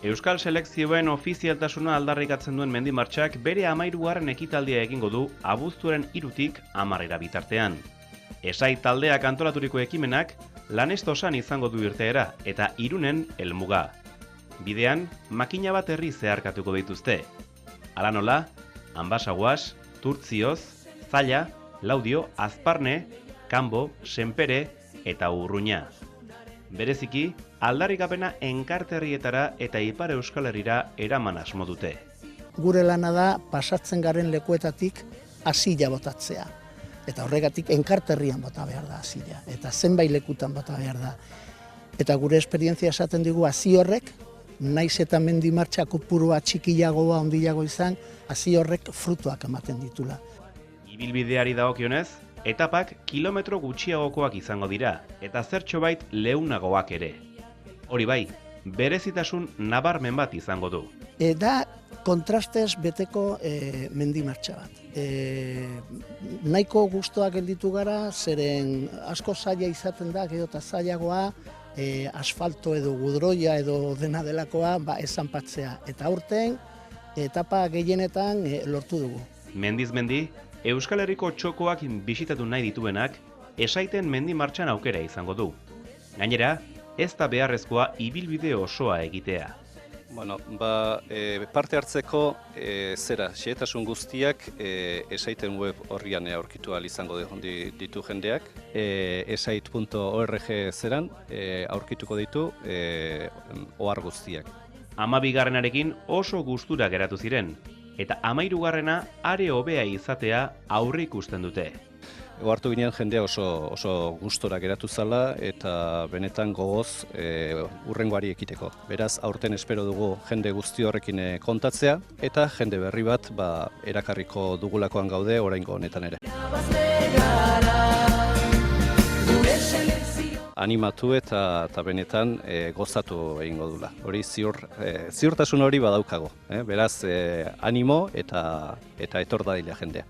Euskal selekzioen ofizialtasuna aldarrikatzen duen mendimartxak bere 13. ekitaldia egingo du abuztuaren 3-tik 10 bitartean. Esai taldeak antolaturiko ekimenak Lanestosan izango du irteera eta Irunen helmuga. Bidean, makina bat herri zeharkatuko dituzte. Hala nola, Anbasaguas, Turtzioz, Zalla, Laudio, Azparne, Kanbo, Senpere eta Urruña. Bereziki, aldarrikapena enkarterrietara eta Ipar Euskal Herrira eraman asmo dute. Gure lana da pasatzen garen lekuetatik hasila botatzea. Eta horregatik enkarterrian bota behar da hasila. Eta zenbait lekutan bota behar da. Eta gure esperientzia esaten digu hasi horrek, naiz eta mendi martxa kopurua txikiagoa, handiago izan, hasi horrek frutuak ematen ditula. Ibilbideari dagokionez, etapak kilometro gutxiagokoak izango dira, eta zertxobait leunagoak ere. Hori bai, berezitasun nabarmen bat izango du. Da kontrastez beteko mendi martxa bat. Nahiko gustoak gelditu gara, zeren asko zaila izaten da, gero eta zailagoa, asfalto edo gudroia edo dena delakoa esanpatzea. Eta aurten, etapa gehienetan lortu dugu. Mendiz mendi, Euskal Herriko txokoak bisitatu nahi dituenak, esaiten mendi martxan aukera izango du. Gainera, ez da beharrezkoa ibilbide osoa egitea. Parte hartzeko xehetasun guztiak esaiten web horrian aurkitu ahal izango ditu jendeak. Esait.org zeran aurkituko ditu ohar guztiak. 12. oso gustura geratu ziren, eta 13. are hobea izatea aurreikusten dute. Ohartu ginen jendea oso gustora geratu zala eta benetan gogoz hurrengoari ekiteko. Beraz, aurten espero dugu jende guzti horrekin kontatzea eta jende berri bat erakarriko dugulakoan gaude oraingo honetan ere. Animatu eta benetan gozatu egingo dula. Hori ziurtasun hori badaukago. Beraz, animo eta etor dadila jendea.